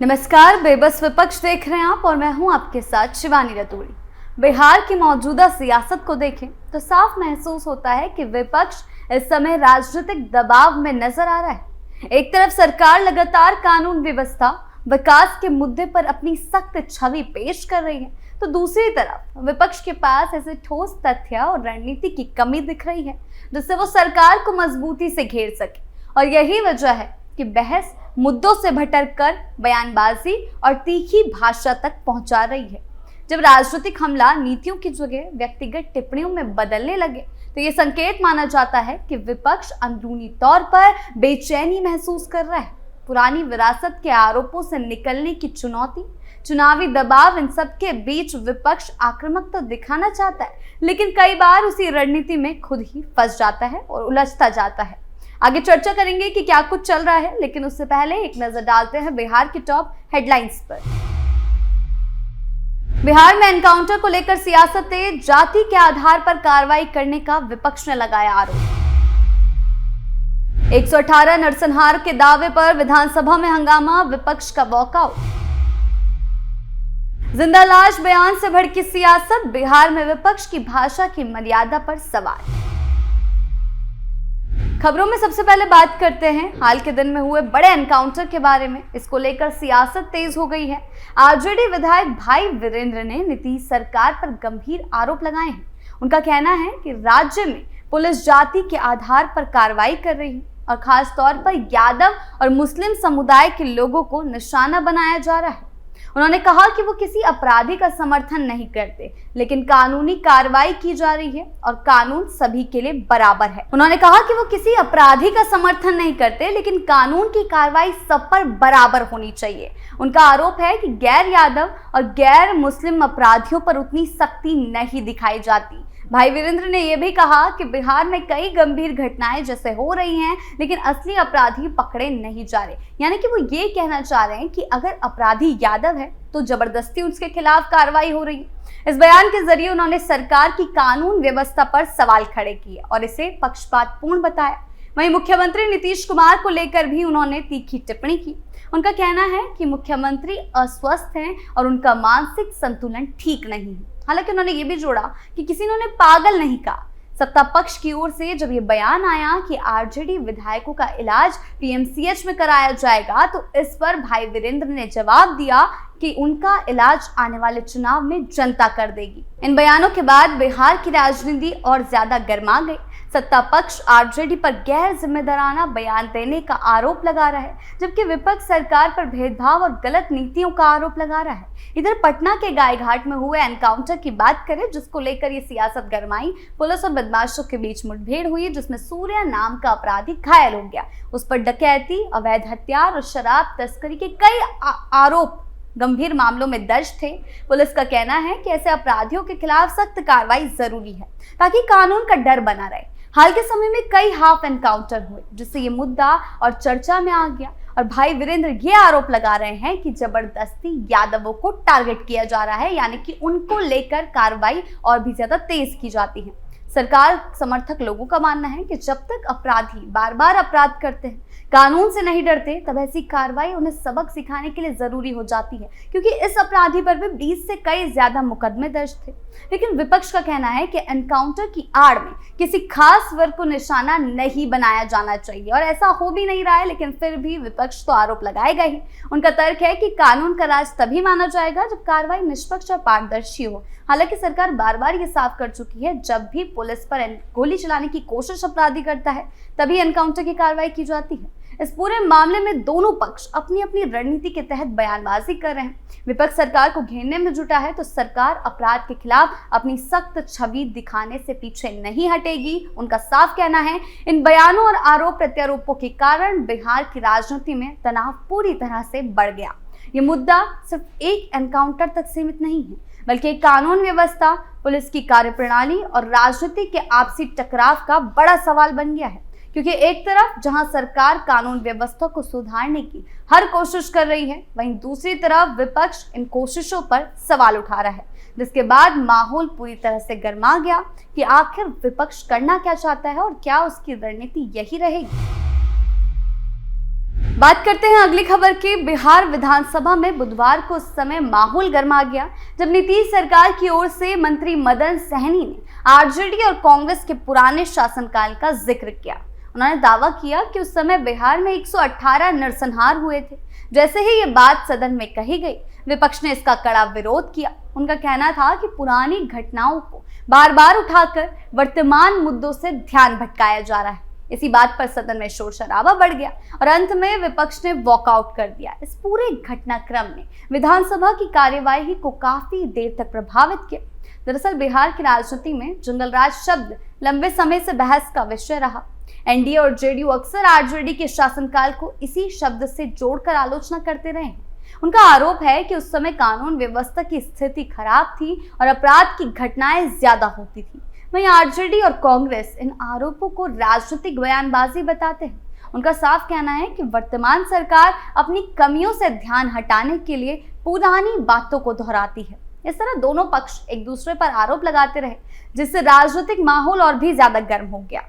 नमस्कार, बेबस विपक्ष देख रहे हैं आप और मैं हूं आपके साथ शिवानी रतूड़ी। बिहार की मौजूदा सियासत को देखें तो साफ महसूस होता है कि विपक्ष इस समय राजनीतिक दबाव में नजर आ रहा है। एक तरफ सरकार लगातार कानून व्यवस्था, विकास के मुद्दे पर अपनी सख्त छवि पेश कर रही है, तो दूसरी तरफ विपक्ष के पास ऐसे ठोस तथ्य और रणनीति की कमी दिख रही है जिससे वो सरकार को मजबूती से घेर सके। और यही वजह है कि बहस मुद्दों से भटककर बयानबाजी और तीखी भाषा तक पहुंचा रही है। जब राजनीतिक हमला नीतियों की जगह व्यक्तिगत टिप्पणियों में बदलने लगे तो ये संकेत माना जाता है कि विपक्ष अंदरूनी तौर पर बेचैनी महसूस कर रहा है। पुरानी विरासत के आरोपों से निकलने की चुनौती, चुनावी दबाव, इन सब के बीच विपक्ष आक्रामक तो दिखाना चाहता है, लेकिन कई बार उसी रणनीति में खुद ही फंस जाता है और उलझता जाता है। आगे चर्चा करेंगे कि क्या कुछ चल रहा है, लेकिन उससे पहले एक नजर डालते हैं बिहार की टॉप हेडलाइंस पर। बिहार में एनकाउंटर को लेकर सियासत तेज, जाति के आधार पर कार्रवाई करने का विपक्ष ने लगाया आरोप। 118 नरसंहार के दावे पर विधानसभा में हंगामा, विपक्ष का वॉकआउट। जिंदा लाश बयान से भड़की सियासत, बिहार में विपक्ष की भाषा की मर्यादा पर सवाल। खबरों में सबसे पहले बात करते हैं हाल के दिन में हुए बड़े एनकाउंटर के बारे में। इसको लेकर सियासत तेज हो गई है। आरजेडी विधायक भाई वीरेंद्र ने नीतीश सरकार पर गंभीर आरोप लगाए हैं। उनका कहना है कि राज्य में पुलिस जाति के आधार पर कार्रवाई कर रही है और खास तौर पर यादव और मुस्लिम समुदाय के लोगों को निशाना बनाया जा रहा है। उन्होंने कहा कि वो किसी अपराधी का समर्थन नहीं करते, लेकिन कानूनी कार्रवाई की जा रही है और कानून सभी के लिए बराबर है। उन्होंने कहा कि वो किसी अपराधी का समर्थन नहीं करते, लेकिन कानून की कार्रवाई सब पर बराबर होनी चाहिए। उनका आरोप है कि गैर यादव और गैर मुस्लिम अपराधियों पर उतनी सख्ती नहीं दिखाई जाती। भाई वीरेंद्र ने यह भी कहा कि बिहार में कई गंभीर घटनाएं जैसे हो रही हैं, लेकिन असली अपराधी पकड़े नहीं जा रहे। यानी कि वो ये कहना चाह रहे हैं कि अगर अपराधी यादव है तो जबरदस्ती उसके खिलाफ कार्रवाई हो रही है। इस बयान के जरिए उन्होंने सरकार की कानून व्यवस्था पर सवाल खड़े किए और इसे पक्षपातपूर्ण बताया। वहीं मुख्यमंत्री नीतीश कुमार को लेकर भी उन्होंने तीखी टिप्पणी की। उनका कहना है कि मुख्यमंत्री अस्वस्थ हैं और उनका मानसिक संतुलन ठीक नहीं है। हालांकि उन्होंने ये भी जोड़ा कि किसी ने उन्हें पागल नहीं कहा। सत्ता पक्ष की ओर से जब ये बयान आया कि आरजेडी विधायकों का इलाज पीएमसीएच में कराया जाएगा, तो इस पर भाई वीरेंद्र ने जवाब दिया कि उनका इलाज आने वाले चुनाव में जनता कर देगी। इन बयानों के बाद बिहार की राजनीति और ज्यादा गर्मा गई। सत्ता पक्ष आरजेडी पर गैर जिम्मेदाराना बयान देने का आरोप लगा रहा है, जबकि विपक्ष सरकार पर भेदभाव और गलत नीतियों का आरोप लगा रहा है। इधर पटना के गायघाट में हुए एनकाउंटर की बात करें, जिसको लेकर ये सियासत गरमाई। पुलिस और बदमाशों के बीच मुठभेड़ हुई, जिसमें सूर्या नाम का अपराधी घायल हो गया। उस पर डकैती, अवैध हथियार और शराब तस्करी के कई आरोप गंभीर मामलों में दर्ज थे। पुलिस का कहना है कि ऐसे अपराधियों के खिलाफ सख्त कार्रवाई जरूरी है ताकि कानून का डर बना रहे। हाल के समय में कई हाफ एनकाउंटर हुए, जिससे ये मुद्दा और चर्चा में आ गया और भाई वीरेंद्र ये आरोप लगा रहे हैं कि जबरदस्ती यादवों को टारगेट किया जा रहा है, यानी कि उनको लेकर कार्रवाई और भी ज्यादा तेज की जाती है। सरकार समर्थक लोगों का मानना है कि जब तक अपराधी बार बार अपराध करते हैं, कानून से नहीं डरते, तब ऐसी कार्रवाई उन्हें सबक सिखाने के लिए जरूरी हो जाती है, क्योंकि इस अपराधी पर भी 20 से कई ज्यादा मुकदमे दर्ज थे। लेकिन विपक्ष का कहना है कि एनकाउंटर की आड़ में किसी खास वर्ग को निशाना नहीं बनाया जाना चाहिए और ऐसा हो भी नहीं रहा है, लेकिन फिर भी विपक्ष तो आरोप लगाएगा ही। उनका तर्क है कि कानून का राज तभी माना जाएगा जब कार्रवाई निष्पक्ष और पारदर्शी हो। हालांकि सरकार बार बार ये साफ कर चुकी है, जब भी पुलिस पर गोली चलाने की कोशिश अपराधी करता है तभी एनकाउंटर की कार्रवाई की जाती है। इस पूरे मामले में दोनों पक्ष अपनी अपनी रणनीति के तहत बयानबाजी कर रहे हैं। विपक्ष सरकार को घेरने में जुटा है तो सरकार अपराध के खिलाफ अपनी सख्त छवि दिखाने से पीछे नहीं हटेगी। उनका साफ कहना है, इन बयानों और आरोप प्रत्यारोपों के कारण बिहार की राजनीति में तनाव पूरी तरह से बढ़ गया। ये मुद्दा सिर्फ एक एनकाउंटर तक सीमित नहीं है, बल्कि कानून व्यवस्था, पुलिस की कार्यप्रणाली और राजनीति के आपसी टकराव का बड़ा सवाल बन गया है। क्योंकि एक तरफ जहां सरकार कानून व्यवस्था को सुधारने की हर कोशिश कर रही है, वहीं दूसरी तरफ विपक्ष इन कोशिशों पर सवाल उठा रहा है, जिसके बाद माहौल पूरी तरह से गर्मा गया कि आखिर विपक्ष करना क्या चाहता है और क्या उसकी रणनीति यही रहेगी। बात करते हैं अगली खबर की। बिहार विधानसभा में बुधवार को उस समय माहौल गर्मा गया जब नीतीश सरकार की ओर से मंत्री मदन सहनी ने आरजेडी और कांग्रेस के पुराने शासनकाल का जिक्र किया। उन्होंने दावा किया कि उस समय बिहार में 118 नरसंहार हुए थे। जैसे ही ये बात सदन में कही गई, विपक्ष ने इसका कड़ा विरोध किया। उनका कहना था कि पुरानी घटनाओं को बार बार उठाकर वर्तमान मुद्दों से ध्यान भटकाया जा रहा है। इसी बात पर सदन में शोर शराबा बढ़ गया और अंत में विपक्ष ने वॉकआउट कर दिया। इस पूरे घटनाक्रम ने विधानसभा की कार्यवाही को काफी देर तक प्रभावित किया। दरअसल बिहार की राजनीति में जंगलराज शब्द लंबे समय से बहस का विषय रहा। एनडीए और जेडीयू अक्सर आरजेडी के शासनकाल को इसी शब्द से जोड़कर आलोचना करते रहे हैं। उनका आरोप है कि उस समय कानून व्यवस्था की स्थिति खराब थी और अपराध की घटनाएं ज्यादा होती थी। वहीं आरजेडी और कांग्रेस इन आरोपों को राजनीतिक बयानबाजी बताते हैं। उनका साफ कहना है कि वर्तमान सरकार अपनी कमियों से ध्यान हटाने के लिए पुरानी बातों को दोहराती है। इस तरह दोनों पक्ष एक दूसरे पर आरोप लगाते रहे, जिससे राजनीतिक माहौल और भी ज्यादा गर्म हो गया।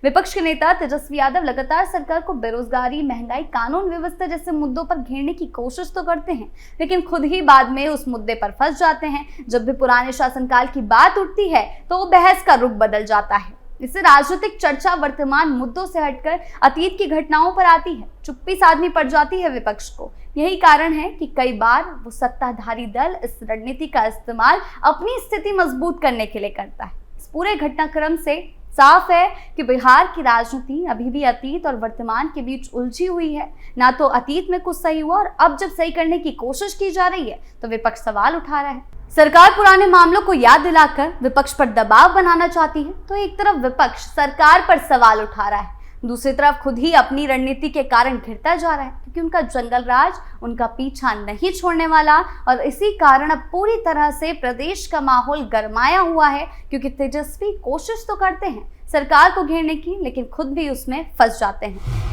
विपक्ष के नेता तेजस्वी यादव लगातार सरकार को बेरोजगारी, महंगाई, कानून व्यवस्था जैसे मुद्दों पर घेरने की कोशिश तो करते हैं, लेकिन खुद ही बाद में उस मुद्दे पर फंस जाते हैं। जब भी पुराने शासनकाल की बात उठती है तो वो बहस का रुख बदल जाता है। इससे राजनीतिक चर्चा वर्तमान मुद्दों से हटकर अतीत की घटनाओं पर आती है। चुप्पी साधनी पड़ जाती है विपक्ष को। यही कारण है कि कई बार वो सत्ताधारी दल इस रणनीति का इस्तेमाल अपनी स्थिति मजबूत करने के लिए करता है। इस पूरे घटनाक्रम से साफ है कि बिहार की राजनीति अभी भी अतीत और वर्तमान के बीच उलझी हुई है। ना तो अतीत में कुछ सही हुआ और अब जब सही करने की कोशिश की जा रही है तो विपक्ष सवाल उठा रहा है। सरकार पुराने मामलों को याद दिलाकर विपक्ष पर दबाव बनाना चाहती है, तो एक तरफ विपक्ष सरकार पर सवाल उठा रहा है, दूसरी तरफ खुद ही अपनी रणनीति के कारण घिरता जा रहा है, क्योंकि उनका जंगल राज उनका पीछा नहीं छोड़ने वाला। और इसी कारण अब पूरी तरह से प्रदेश का माहौल गरमाया हुआ है, क्योंकि तेजस्वी कोशिश तो करते हैं सरकार को घेरने की, लेकिन खुद भी उसमें फंस जाते हैं।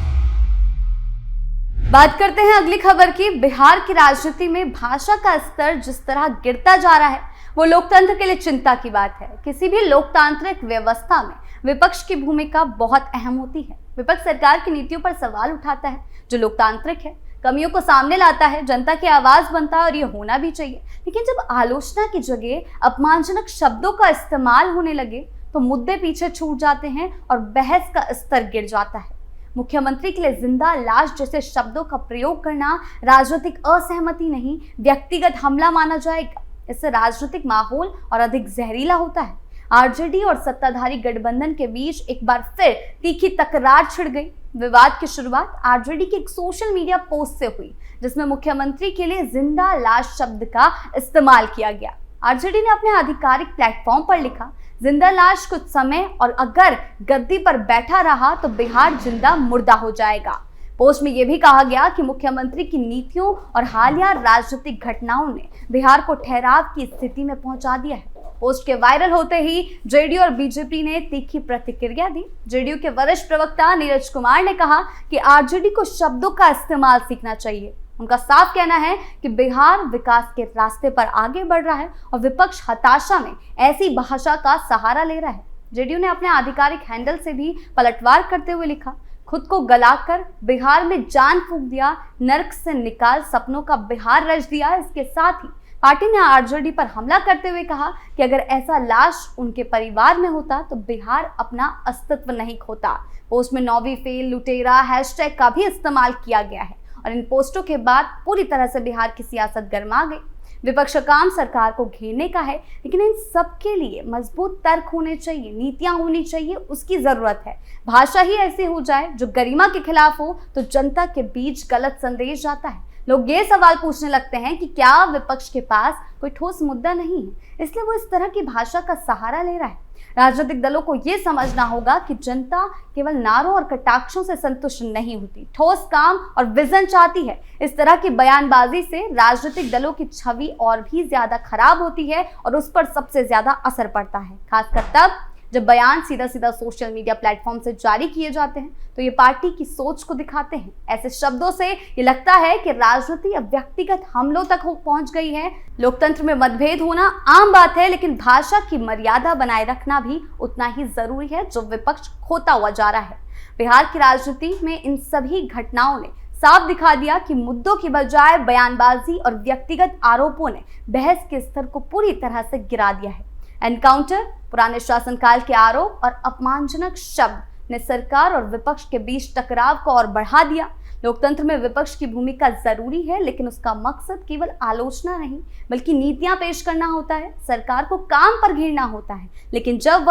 बात करते हैं अगली खबर की। बिहार की राजनीति में भाषा का स्तर जिस तरह गिरता जा रहा है, वो लोकतंत्र के लिए चिंता की बात है। किसी भी लोकतांत्रिक व्यवस्था में विपक्ष की भूमिका बहुत अहम होती है। विपक्ष सरकार की नीतियों पर सवाल उठाता है, जो लोकतांत्रिक है, कमियों को सामने लाता है, जनता की आवाज बनता है और ये होना भी चाहिए। लेकिन जब आलोचना की जगह अपमानजनक शब्दों का इस्तेमाल होने लगे तो मुद्दे पीछे छूट जाते हैं और बहस का स्तर गिर जाता है। मुख्यमंत्री के लिए जिंदा लाश जैसे शब्दों का प्रयोग करना राजनीतिक असहमति नहीं, व्यक्तिगत हमला माना जाएगा। इससे राजनीतिक माहौल और अधिक जहरीला होता है। आरजेडी और सत्ताधारी गठबंधन के बीच एक बार फिर तीखी तकरार छिड़ गई। विवाद की शुरुआत आरजेडी की एक सोशल मीडिया पोस्ट से हुई, जिसमें मुख्यमंत्री के लिए जिंदा लाश शब्द का इस्तेमाल किया गया। आरजेडी ने अपने आधिकारिक प्लेटफॉर्म पर लिखा, जिंदा लाश कुछ समय और अगर गद्दी पर बैठा रहा तो बिहार जिंदा मुर्दा हो जाएगा। पोस्ट में यह भी कहा गया कि मुख्यमंत्री की नीतियों और हालिया राजनीतिक घटनाओं ने बिहार को ठहराव की स्थिति में पहुंचा दिया है। पोस्ट के वायरल होते ही जेडीयू और बीजेपी ने तीखी प्रतिक्रिया दी। जेडीयू के वरिष्ठ प्रवक्ता नीरज कुमार ने कहा कि आरजेडी को शब्दों का इस्तेमाल सीखना चाहिए। उनका साफ कहना है कि बिहार विकास के रास्ते पर आगे बढ़ रहा है और विपक्ष हताशा में ऐसी भाषा का सहारा ले रहा है। जेडीयू ने अपने आधिकारिक हैंडल से भी पलटवार करते हुए लिखा, खुद को गलाकर बिहार में जान फूंक दिया, नर्क से निकाल सपनों का बिहार रच दिया। इसके साथ ही पार्टी ने आरजेडी पर हमला करते हुए कहा कि अगर ऐसा लाश उनके परिवार में होता तो बिहार अपना अस्तित्व नहीं खोता। पोस्ट में 9वीं फेल, लुटेरा हैशटैग का भी इस्तेमाल किया गया है और इन पोस्टों के बाद पूरी तरह से बिहार की सियासत गर्मा गई। विपक्ष का काम सरकार को घेरने का है, लेकिन इन सब के लिए मजबूत तर्क होने चाहिए, नीतियां होनी चाहिए, उसकी जरूरत है। भाषा ही ऐसी हो जाए जो गरिमा के खिलाफ हो तो जनता के बीच गलत संदेश जाता है। लोग ये सवाल पूछने लगते हैं कि क्या विपक्ष के पास कोई ठोस मुद्दा नहीं है, इसलिए वो इस तरह की भाषा का सहारा ले रहा है। राजनीतिक दलों को यह समझना होगा कि जनता केवल नारों और कटाक्षों से संतुष्ट नहीं होती, ठोस काम और विजन चाहती है। इस तरह की बयानबाजी से राजनीतिक दलों की छवि और भी ज्यादा खराब होती है और उस पर सबसे ज्यादा असर पड़ता है, खासकर तब जब बयान सीधा सीधा सोशल मीडिया प्लेटफॉर्म से जारी किए जाते हैं तो ये पार्टी की सोच को दिखाते हैं। ऐसे शब्दों से ये लगता है कि राजनीति अब व्यक्तिगत हमलों तक पहुंच गई है। लोकतंत्र में मतभेद होना आम बात है, लेकिन भाषा की मर्यादा बनाए रखना भी उतना ही जरूरी है, जो विपक्ष खोता हुआ जा रहा है। बिहार की राजनीति में इन सभी घटनाओं ने साफ दिखा दिया कि मुद्दों की बजाय बयानबाजी और व्यक्तिगत आरोपों ने बहस के स्तर को पूरी तरह से गिरा दिया है। एनकाउंटर, पुराने शासनकाल के आरोप और अपमानजनक शब्द ने सरकार और विपक्ष के बीच टकराव को और बढ़ा दिया। लोकतंत्र में विपक्ष की भूमिका जरूरी है, लेकिन उसका मकसद केवल आलोचना नहीं बल्कि नीतियां पेश करना होता है। सरकार को काम पर घेरना होता है, लेकिन जब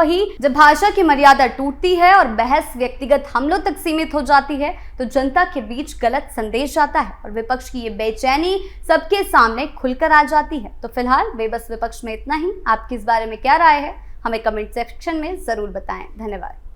भाषा की मर्यादा टूटती है और बहस व्यक्तिगत हमलों तक सीमित हो जाती है तो जनता के बीच गलत संदेश जाता है और विपक्ष की ये बेचैनी सबके सामने खुलकर आ जाती है। तो फिलहाल बेबस विपक्ष में इतना ही। आपकी इस बारे में क्या राय है, हमें कमेंट सेक्शन में जरूर बताएं। धन्यवाद।